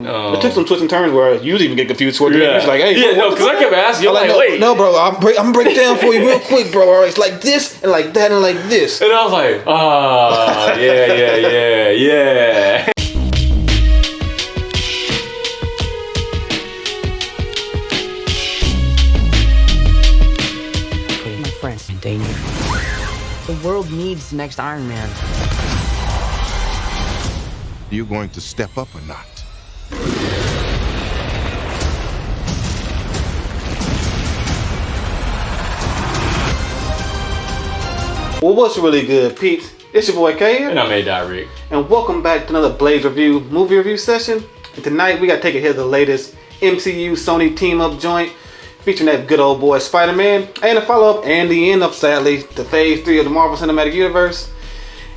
It took some twists and turns where you even get confused towards the end. He's like, hey, because I kept asking you, like, wait. No, bro, I'm gonna break it down for you real quick, bro. All right, it's like this and like that and like this. And I was like, yeah. Putting my friends in danger. The world needs the next Iron Man. You going to step up or not? Well, what's really good, peeps? It's your boy K here. And I'm A.Rick. And welcome back to another Blaze Review movie review session. And tonight we got to take a hit of the latest MCU Sony team-up joint featuring that good old boy Spider-Man and a follow-up and the end of, sadly, to Phase 3 of the Marvel Cinematic Universe.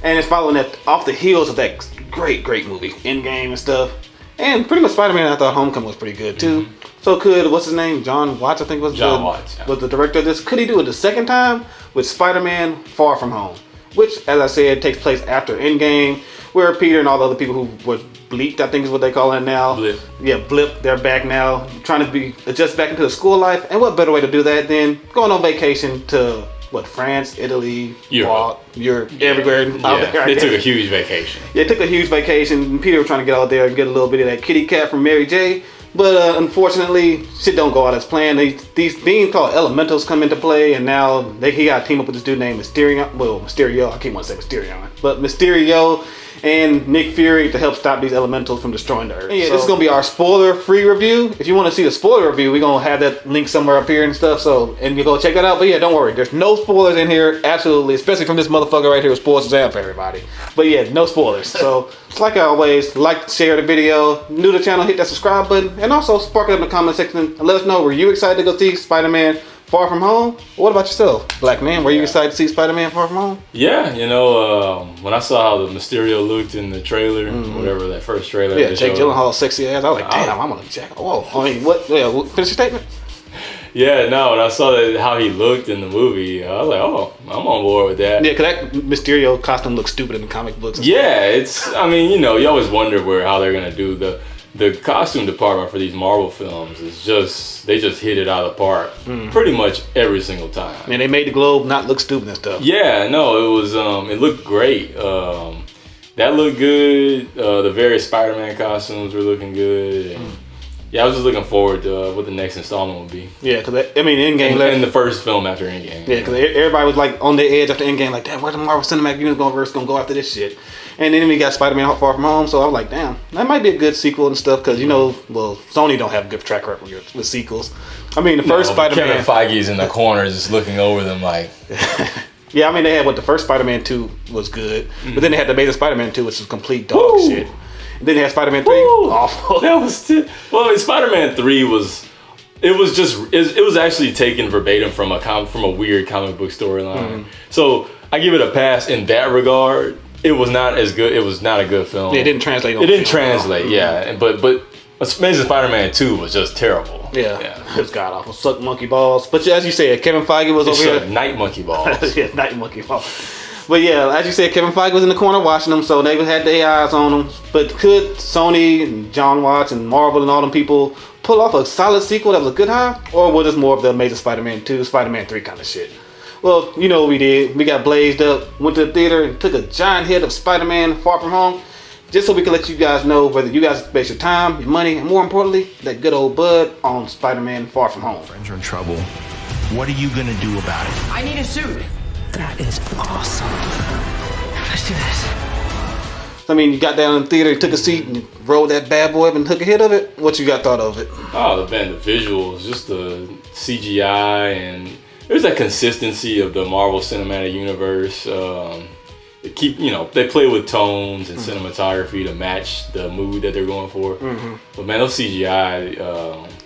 And it's following that off the heels of that great movie, Endgame and stuff. And pretty much Spider-Man, I thought Homecoming was pretty good too. So what's his name? John Watts, I think was the director of this. Could he do it the second time with Spider-Man Far From Home? Which, as I said, takes place after Endgame, where Peter and all the other people who were bleeped, I think is what they call it now. Blip. Yeah, blip, they're back now, trying to adjust back into the school life. And what better way to do that than going on vacation to France, Italy, Europe, everywhere out there. They took a huge vacation. Yeah, they took a huge vacation. And Peter was trying to get out there and get a little bit of that kitty cat from Mary J. But unfortunately, shit don't go out as planned. These beings called elementals come into play, and now he got to team up with this dude named Mysterio. Well, Mysterio. I can't want to say Mysterio, but Mysterio and Nick Fury to help stop these elementals from destroying the Earth. Yeah, this is gonna be our spoiler-free review. If you want to see the spoiler review, we're gonna have that link somewhere up here and stuff. So, and you go check that out. But yeah, don't worry, there's no spoilers in here. Absolutely, especially from this motherfucker right here. Spoilers out for everybody. But yeah, no spoilers. So, it's like always, like, share the video. New to the channel, hit that subscribe button, and also spark it up in the comment section and let us know. Were you excited to go see Spider-Man Far From Home? What about yourself, Black Man? Were you excited to see Spider-Man Far From Home? Yeah, when I saw how the Mysterio looked in the trailer, whatever that first trailer. Yeah, Jake Gyllenhaal sexy ass. I was like, damn, I'm gonna check. Oh, I mean, what? Yeah, finish your statement. Yeah, no, when I saw how he looked in the movie, I was like, oh, I'm on board with that. Yeah, because that Mysterio costume looks stupid in the comic books. Yeah, you always wonder how they're gonna do the costume department for these Marvel films is they just hit it out of the park pretty much every single time. And they made the globe not look stupid and stuff. Yeah, no, it was it looked great. That looked good. The various Spider-Man costumes were looking good. And yeah, I was just looking forward to what the next installment would be. Yeah, because Endgame in the first film after Endgame. Yeah, because everybody was like on the edge after Endgame, like, damn, where's the Marvel Cinematic Universe gonna go after this shit? And then we got Spider-Man Far From Home, so I was like, damn, that might be a good sequel and stuff, because Sony don't have a good track record with sequels. I mean, the first Spider-Man. Kevin Feige's in the corner just looking over them like. Yeah, I mean, they had the first Spider-Man 2 was good, but then they had the Amazing Spider-Man 2, which was complete dog shit. And then they had Spider-Man 3, awful. That was Spider-Man 3 was. It was actually taken verbatim from a weird comic book storyline. So I give it a pass in that regard. It was not as good. It was not a good film. Yeah, it didn't translate. Yeah, but Amazing Spider-Man 2 was just terrible. Yeah. It was god awful. Sucked monkey balls. But as you said, Kevin Feige was over here. Night monkey balls. Yeah, night monkey balls. But yeah, as you said, Kevin Feige was in the corner watching them, so they had their eyes on them. But could Sony and John Watts and Marvel and all them people pull off a solid sequel that was a good high? Or was this more of the Amazing Spider-Man 2, Spider-Man 3 kind of shit? Well, you know what we did. We got blazed up, went to the theater, and took a giant hit of Spider-Man Far From Home, just so we can let you guys know whether you guys waste your time, your money, and more importantly, that good old bud on Spider-Man Far From Home. Friends are in trouble. What are you gonna do about it? I need a suit. That is awesome. Let's do this. I mean, you got down in the theater, took a seat, and rolled that bad boy up and took a hit of it. What you got thought of it? Oh, the visuals, just the CGI, and there's that consistency of the Marvel Cinematic Universe. They play with tones and cinematography to match the mood that they're going for. But man, those CGI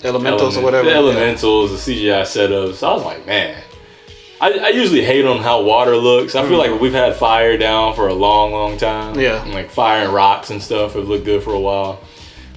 elementals or whatever. The elementals, the CGI setups. I was like, man. I usually hate on how water looks. I feel like we've had fire down for a long time. Yeah. And like fire and rocks and stuff have looked good for a while.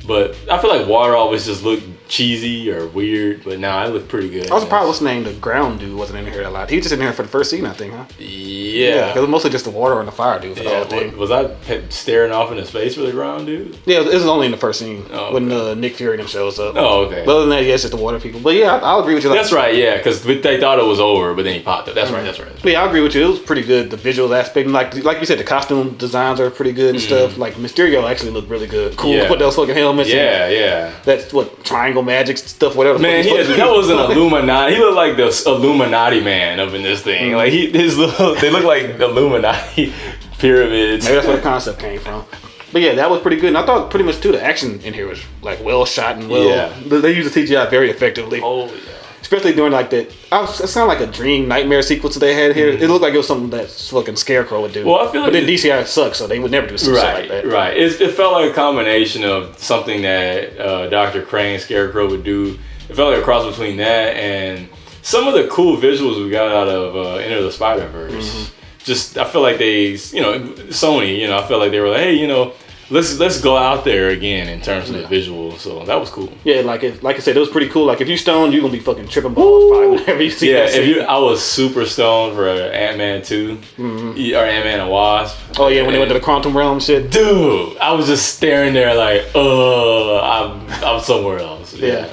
But I feel like water always just looked cheesy or weird, but nah, it looked pretty good. I was surprised what's the name, the ground dude wasn't in here a lot. He was just in here for the first scene, I think, huh? Yeah. Because it was mostly just the water and the fire dude for the whole thing. Was I staring off into space for the ground dude? Yeah, it was only in the first scene when Nick Fury and him shows up. Oh, okay. But other than that, yeah, it's just the water people. But yeah, I'll agree with you. That's right, yeah, because they thought it was over, but then he popped up. That's right. But yeah, I agree with you. It was pretty good. The visual aspect, and like you said, the costume designs are pretty good and stuff. Like Mysterio actually looked really good. Cool. Yeah. Put those fucking helmets. Yeah. That's what triangle magic stuff, whatever. Man, that was an Illuminati. He looked like the Illuminati man up in this thing. Like they look like Illuminati pyramids. Maybe that's where the concept came from. But yeah, that was pretty good. And I thought pretty much too the action in here was like well shot and well. Yeah. They used the CGI very effectively. Oh yeah. Especially during like that, it sounded like a dream nightmare sequence that they had here. It looked like it was something that fucking Scarecrow would do. Well, I feel like but then DCI sucks, so they would never do some shit like that. Right. It felt like a combination of something that Dr. Crane Scarecrow would do. It felt like a cross between that and some of the cool visuals we got out of Into the Spider-Verse. Just I feel like Sony, I felt like they were like, hey, let's go out there again in terms of the visuals. So that was cool. Yeah, like I said, it was pretty cool. Like if you stoned, you're gonna be fucking tripping balls probably whenever you see that scene. I was super stoned for Ant-Man 2 or Ant-Man and Wasp. Oh yeah, when they went to the quantum realm shit. Dude, I was just staring there like, I'm somewhere else. Yeah.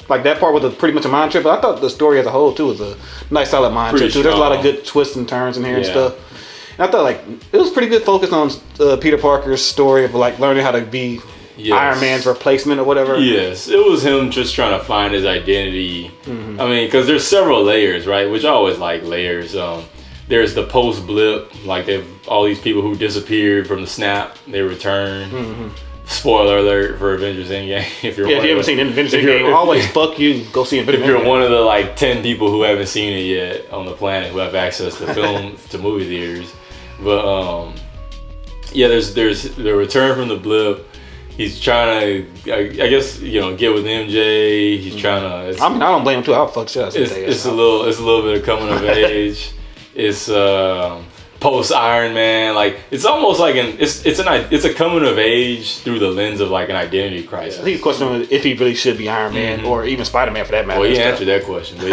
Like that part was pretty much a mind trip, but I thought the story as a whole too was a nice solid mind trip too. There's a lot of good twists and turns in here and stuff. And I thought like it was pretty good focus on Peter Parker's story of like learning how to be Iron Man's replacement or whatever. Yes, it was him just trying to find his identity. I mean, because there's several layers, right? Which I always like layers. There's the post blip, like all these people who disappeared from the snap, they return. Spoiler alert for Avengers Endgame. If you haven't seen Avengers Endgame, always fuck you. Go see Avengers. If you're one of the like 10 people who haven't seen it yet on the planet who have access to film to movie theaters, but there's the return from the blip. He's trying to, I guess, get with MJ. He's trying to. I don't blame him too. I'll fuck shit out. It's a little bit of coming of age. It's post Iron Man, like it's almost like it's a coming of age through the lens of like an identity crisis. I think the question was if he really should be Iron Man or even Spider-Man for that matter. Well, he answered that question, but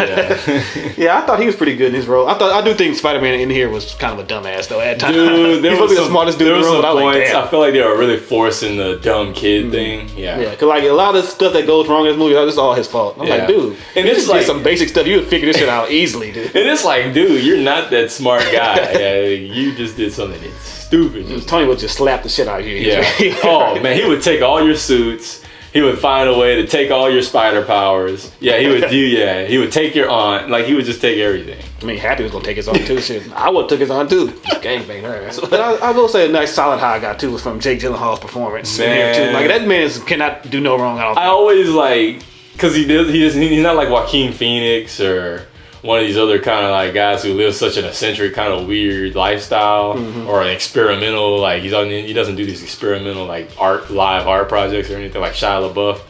yeah, I thought he was pretty good in his role. I do think Spider-Man in here was kind of a dumbass though at times. Dude, he's supposed to be the smartest dude in the room. But I feel like they were really forcing the dumb kid thing. Yeah, because like a lot of stuff that goes wrong in this movie, that's all his fault. I'm like, dude, and it's like some basic stuff you would figure this shit out easily, dude. And it's like, dude, you're not that smart guy. You just did something that's stupid. Tony would just slap the shit out of you. Yeah. Oh man, he would take all your suits. He would find a way to take all your spider powers. Yeah, he would do. Yeah, he would take your aunt. Like he would just take everything. I mean, Happy was gonna take his aunt too. Shit, I would have took his aunt too. Gangbang her. But I will say a nice solid high I got too was from Jake Gyllenhaal's performance. Man, in here too. Like that man cannot do no wrong. I always like because he's not like Joaquin Phoenix or one of these other kind of like guys who live such an eccentric kind of weird lifestyle or an experimental, like he doesn't do these experimental like live art projects or anything like Shia LaBeouf,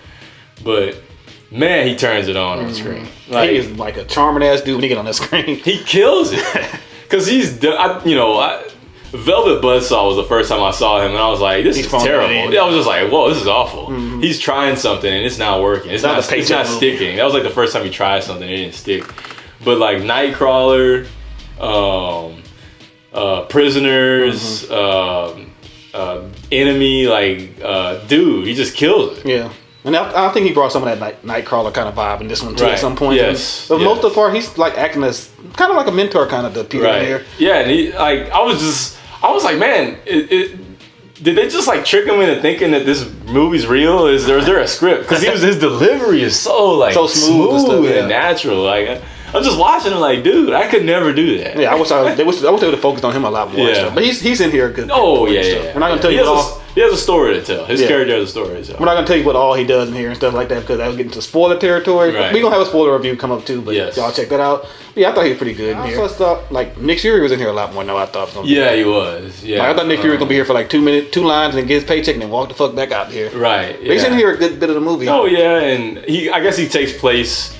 but man, he turns it on screen. Like, he is like a charming ass dude when he get on that screen. He kills it because Velvet Buzzsaw was the first time I saw him and I was like, this is terrible. I was just like, whoa, this is awful. He's trying something and it's not working. It's not sticking. That was like the first time he tried something and it didn't stick. But like Nightcrawler, Prisoners, Enemy, like dude, he just kills it. Yeah. And I think he brought some of that Nightcrawler kind of vibe in this one too at some point. Yes. But most of the part, he's like acting as kind of like a mentor kind of to Peter here. Yeah, and I was like, man, did they just like trick him into thinking that this movie's real? Is there a script? Because his delivery is so smooth and natural. Like I'm just watching him like, dude, I could never do that. Yeah, I wish they would have focused on him a lot more. Yeah. But he's in here good. Oh yeah. We're not gonna tell you he has a story to tell. His character has a story to tell. We're not gonna tell you what all he does in here and stuff like that because that was getting to spoiler territory. Right. We're gonna have a spoiler review come up too, but y'all check that out. But yeah, I thought he was pretty good in here. I also thought like Nick Fury was in here a lot more than I thought. He was. Yeah. Like, I thought Nick Fury was gonna be here for like 2 minutes, 2 lines, and then get his paycheck and then walk the fuck back out here. Right. But he's in here a good bit of the movie. Oh yeah, and I guess he takes place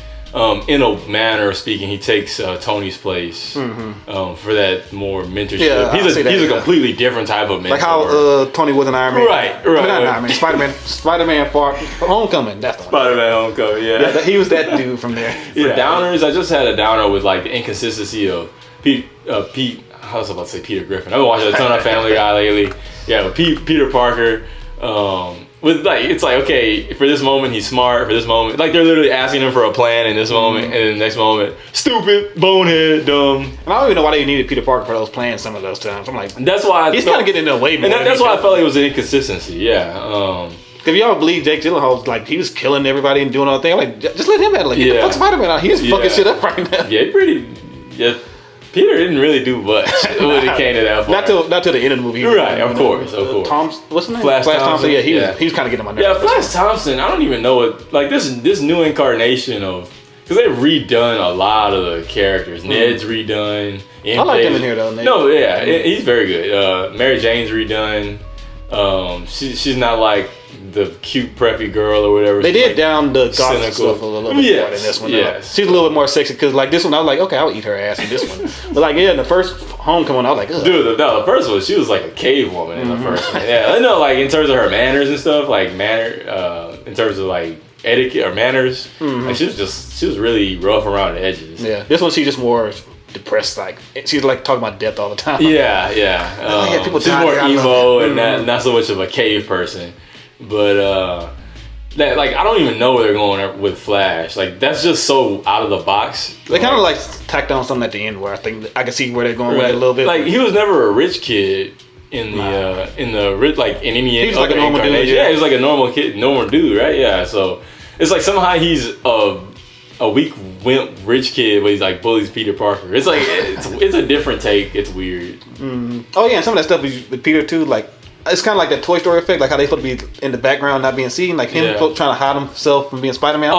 in a manner of speaking, he takes Tony's place for that more mentorship. Yeah, he's a completely different type of mentor. Like how Tony was an Iron Man. Right. I mean, not Iron Man. Spider-Man Far Homecoming. That's the one. Spider-Man Homecoming, yeah. He was that dude from there. For downers, I just had a downer with like the inconsistency of Pete. I was about to say Peter Griffin. I've been watching a ton of Family Guy lately. Yeah, but Peter Parker. With like, it's like, okay, for this moment he's smart. For this moment, like they're literally asking him for a plan in this moment, and then the next moment, stupid, bonehead, dumb. And I don't even know why they needed Peter Parker for those plans some of those times. I'm like, that's why he's kind of getting in the way more. And that's why I felt like it was an inconsistency. Yeah. If y'all believe Jake Gyllenhaal, like he was killing everybody and doing all the thing, I'm like, just let him have it. Like, get the fuck Spider-Man out. He's fucking shit up right now. Yeah, Peter didn't really do much when it came to that part. Not till the end of the movie. Right, of course. What's his name? Flash Thompson. Yeah, he was kind of getting on my nerves. Yeah, Flash Thompson. I don't even know what like this new incarnation of, because they've redone a lot of the characters. Ned's redone. I like him in here though. Ned. No, yeah, he's very good. Mary Jane's redone. She's not like the cute preppy girl or whatever. They did like down the gothic stuff a little bit more in this one. Yes. She's a little bit more sexy because like this one, I was like, okay, I'll eat her ass in this one. But like, in the first Homecoming, I was like, ugh. Dude, the first one, she was like a cave woman in the first one. Yeah, I know, like in terms of her manners and stuff, like in terms of like etiquette or manners, like she was really rough around the edges. Yeah, this one she's just more depressed, like she's like talking about death all the time. Yeah. People she's more emo and not so much of a cave person. But that, like, I don't even know where they're going with Flash. Like, that's just so out of the box. They kind of like tacked on something at the end where I think I can see where they're going with it a little bit. Like, he was never a rich kid in the like in any he was like a normal dude. Yeah, he was like a normal kid, normal dude, right? Yeah. So it's like somehow he's a weak wimp rich kid, but he's like bullies Peter Parker. It's like it's a different take. It's weird. Oh yeah, and some of that stuff with Peter too, like. It's kind of like that Toy Story effect, like how they supposed to be in the background, not being seen, like him trying to hide himself from being Spider-Man.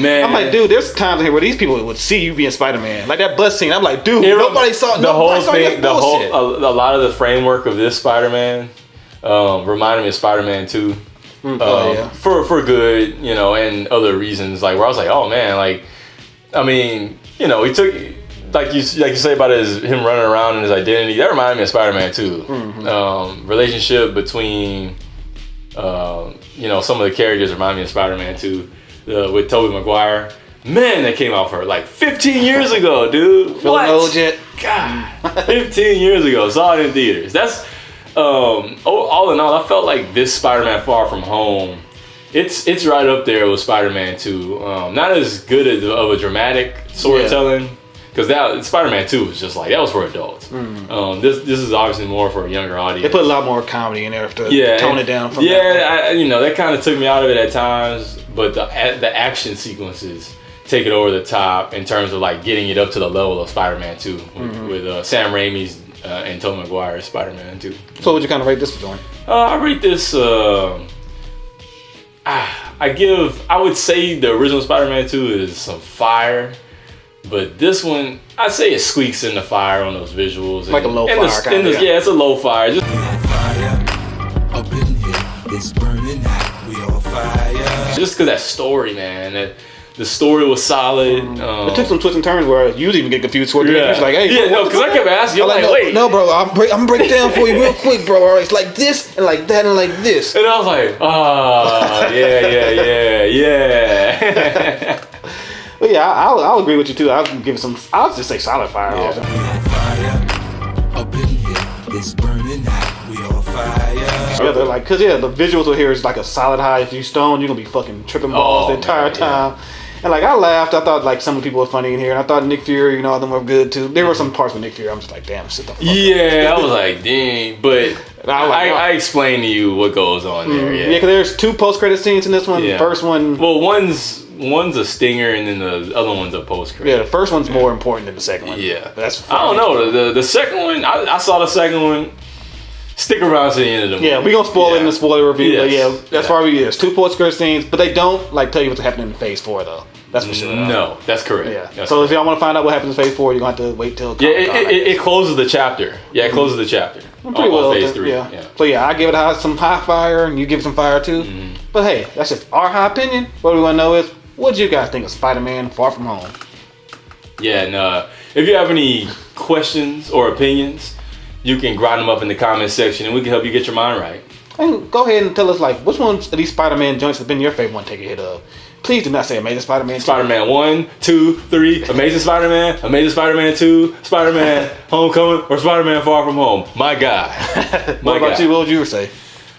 Man! I'm like, dude, there's times in here where these people would see you being Spider-Man, like that bus scene. I'm like, dude, nobody saw the whole thing. A lot of the framework of this Spider-Man reminded me of Spider-Man 2. For good, you know, and other reasons, like where I was like, oh man, like, I mean, you know, he took. Like you say about him running around and his identity, that reminded me of Spider-Man 2. Relationship between, you know, some of the characters remind me of Spider-Man 2 with Tobey Maguire. Man, that came out for like 15 years ago, dude. Feeling old yet? God, 15 years ago. Saw it in theaters. That's all in all, I felt like this Spider-Man Far From Home. It's right up there with Spider-Man 2. Not as good of a dramatic storytelling. Because that Spider-Man 2 was just like, that was for adults. This is obviously more for a younger audience. They put a lot more comedy in there to tone it down. From that kind of took me out of it at times. But the action sequences take it over the top in terms of like getting it up to the level of Spider-Man 2 with Sam Raimi's and Tobey Maguire's Spider-Man 2. So would you kind of rate this for doing? I rate this. I would say the original Spider-Man 2 is some fire. But this one, I'd say it squeaks in the fire on those visuals. Like a low fire kind of. Yeah, it's a low fire. Just up in here, it's burning hot. We on fire. Just because that story, man. The story was solid. It took some twists and turns where you even get confused. It's like, hey, because I kept asking, I'm like, wait. No, bro, I'm gonna break it down for you real quick, bro. All right, it's like this and like that and like this. And I was like, yeah. But yeah, I'll agree with you too. I'll give it some. I'll just say solid fire. We on fire. Up in here, it's burning hot. We on fire. Yeah, they're like, cause the visuals here is like a solid high. If you stone, you're gonna be fucking tripping balls the entire time. Yeah. And like I laughed. I thought like some people were funny in here, and I thought Nick Fury, you know, all them were good too. There were some parts with Nick Fury. I'm just like, damn, shit the fuck up. I was like, dang. But I explained to you what goes on there. Yeah, because there's 2 post-credit scenes in this one. The first one, well, one's a stinger, and then the other one's a post-credit. Yeah, the first one's more important than the second one. Yeah, but that's funny. I don't know. The second one, I saw the second one. Stick around to the end of the movie. Yeah, we're gonna spoil it in the spoiler review. Yes. But that's why there's 2 post-credit scenes, but they don't like tell you what's happening in Phase 4 though. That's for sure. No, that's correct. Yeah. That's so correct. if y'all want to find out what happens in Phase 4, you're gonna have to wait till. It closes the chapter. Yeah, it closes the chapter. Pretty well. Phase 3. Yeah. So I give it some high fire, and you give it some fire too. But hey, that's just our high opinion. What we want to know is, what did you guys think of Spider-Man Far From Home? Yeah, and if you have any questions or opinions, you can grind them up in the comment section and we can help you get your mind right. And go ahead and tell us, like, which ones of these Spider-Man joints have been your favorite one to take a hit of? Please do not say Amazing Spider-Man 2. Spider-Man 1, 2, 3, Amazing Spider-Man 2, Spider-Man Homecoming, or Spider-Man Far From Home. My God. What about you? What would you say?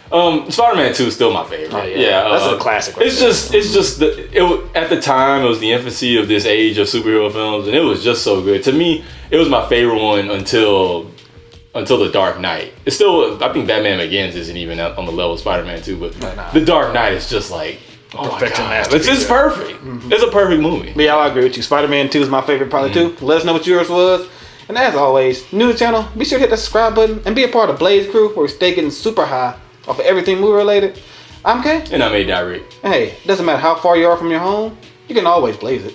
Spider-Man 2 is still my favorite. Oh, yeah. That's a classic. Right it's just at the time it was the infancy of this age of superhero films, and it was just so good. To me, it was my favorite one until The Dark Knight. It's still, I think Batman Begins isn't even on the level of Spider-Man 2, but The Dark Knight is just like, oh my God, it's just perfect. Mm-hmm. It's a perfect movie. Yeah, I agree with you. Spider-Man 2 is my favorite probably too. Let us know what yours was. And as always, new to the channel, be sure to hit the subscribe button and be a part of Blaze Crew, where we stay getting super high off of everything movie related. I'm Kay. And I'm A. Direct. And hey, doesn't matter how far you are from your home, you can always blaze it.